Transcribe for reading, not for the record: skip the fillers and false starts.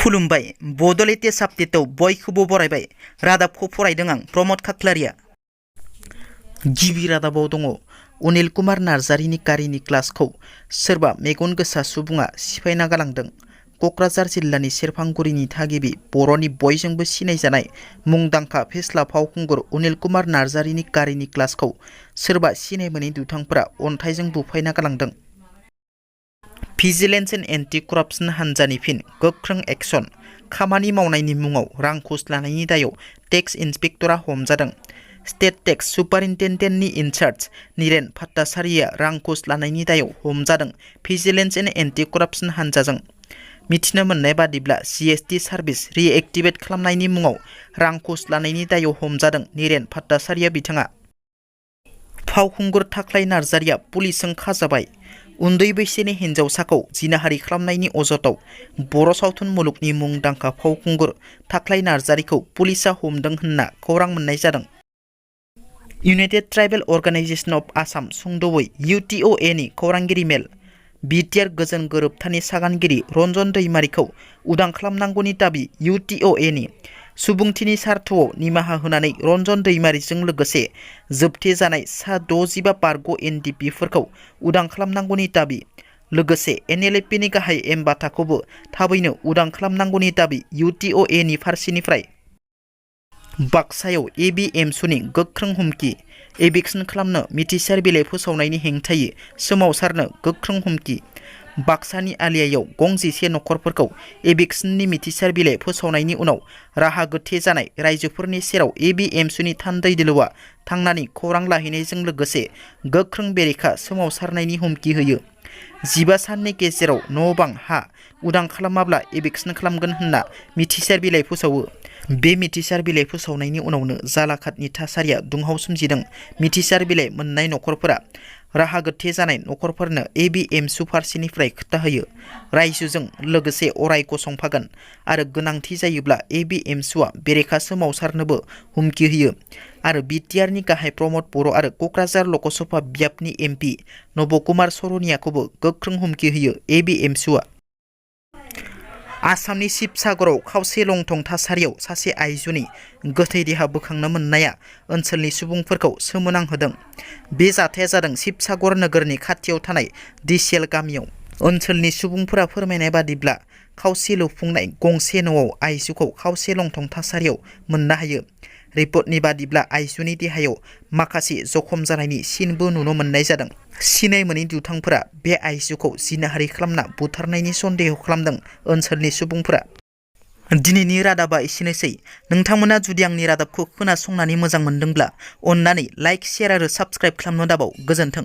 खुलुमबाय बड'लेण्ड आपडेटआव बयखौबो बरायबाय रादाबखौ फरायदों आं प्रमद खाख्लारिया। गिबि रादाबाव दङ अनिल कुमार नार्जारिनि गारिनि ग्लासखौ सोरबा मेगन गोसा सुबुङा सिफायना गालांदों। क'क्राझार जिल्लानि सेरफांगुरिनि थागिबि बर'नि बयजोंबो सिनायजानाय मुंदांखा फेस्ला फावखुंगुर अनिल कुमार नार्जारिनि गारिनि ग्लासखौ सोरबा सिनाय मोनै दुथांफोरा अन्थाइजों बुफायना गालांदों। भिजिलेन्स एन्ड एन्टि कराप्सन हान्जानि फिन गोख्रों एक्सन। खामानि मावनायनि मुङाव रां घुस लानायनि दायाव टेक्स इन्सपेक्टरा हमजादों। स्टेट टेक्स सुपारिन्टेन्डेन्टनि इनचार्ज निरेन भट्टाचार्यआ रां घुस लानायनि दायाव हमजादों। भिजिलेन्स एन्ड एन्टि कराप्सन हान्जाजों मिथिनो मोननाय बादिब्ला जीएसटी सार्भिस रिएक्टिभेट खालामनायनि मुङाव रां घुस लानायनि दायाव हमजादों निरेन भट्टाचार्य बिथाङा। फावखुंगुर थाख्लाइ नार्जारिया पुलिसजों खाजाबाय। उन्दै बैसोनि हिन्जावसाखौ जिनाहारि खालामनायनि अजदाव बर' सावथुन मुलुगनि मुंदांखा फावखुंगुर थाख्लाइ नार्जारिखौ पुलिसा हमदों होनना खौरां मोननाय जादों। United tribal organisation of Assam सुंद'यै UTOA नि खौरांगिरि मेल बिटिआर गोजोन गोरोबथानि सागानगिरि रन्जन दैमारिखौ उदां खालामनांगौनि दाबि UTOA नि सुबुंथिनि सार्थ'आव निमाहा होनानै रन्जन दैमारिजों लोगोसे जोबथे जानाय सा 65 बारग' NDPफोरखौ उदां खालामनांगौनि दाबि लोगोसे NLFP नि गाहाय एम बाथाखौबो थाबैनो उदां खालामनांगौनि दाबि UTOA नि फारसेनिफ्राय। बाक्सायाव ABMSUनि गोख्रों हुमखि। एभिक्सन खालामनो मिथिसार बिलाइ फोसावनायनि हेंथायै सोमावसारनो गोख्रों हुमखि। बाक्सानि आलियायाव गं11 नखरफोरखौ एभिक्सननि मिथिसार बिलाइ फोसावनायनि उनाव राहा गोथे जानाय रायजोफोरनि सेराव ABMSUनि थान्दै दोलोआ थांनानै खौरां लाहैनायजों लोगोसे गोख्रों बेरेखा सोमावसारनायनि हुमखि होयो। 15 साननि गेजेराव न' बां हा उदां खालामाब्ला एभिक्सन खालामगोन होनना मिथिसार बिलाइ फोसावो। बे मिथिसार बिलाइ फोसावनायनि उनावनो जालाखादनि थासारिया दुंहाव सोमजिदों। मिथिसार बिलाइ मोननाय नखरफोरा राहा गोथे जानाय नखरफोरनो ABMSU फारसेनिफ्राय खोथा होयो। रायजोजों लोगोसे अराय गसंफागोन आरो गोनांथि जायोब्ला ABMSUआ बेरेखा सोमावसारनोबो हुमखि होयो आरो बिटिआरनि गाहाय प्रमद बर' आरो क'क्राझार लकसभा बियाबनि MP नब कुमार सरनियाखौबो गोख्रों हुमखि होयो ABMSUआ। आसामनि शिबसागराव खावसे लंथं थासारियाव सासे आइजोनि गोथै देहा बोखांनो मोननाया ओनसोलनि सुबुंफोरखौ सोमोनांहोदों। बे जाथाया जादों शिबसागर नोगोरनि खाथियाव थानाय दिसेल गामियाव। ओनसोलनि सुबुंफोरा फोरमायनाय बादिब्ला खावसे लुफुंनाय गंसे न'आव आइजोखौ खावसे लंथं थासारियाव मोननो हायो। रिपर्टनि बादिब्ला आइजोनि देहायाव माखासे जखम जानायनि सिनबो नुनो मोननाय जादों। सिनाय मोनै दुथांफोरा बे आइजोखौ जिनाहारि खालामना बुथारनायनि सन्देह खालामदों ओनसोलनि सुबुंफोरा। दिनैनि रादाबा एसेनोसै। नोंथांमोना जुदि आंनि रादाबखौ खोनासंनानै मोजां मोनदोंब्ला अन्नानै लाइक, शेयार आरो साबस्क्राइब खालामनो दाबाव। गोजोन्थों।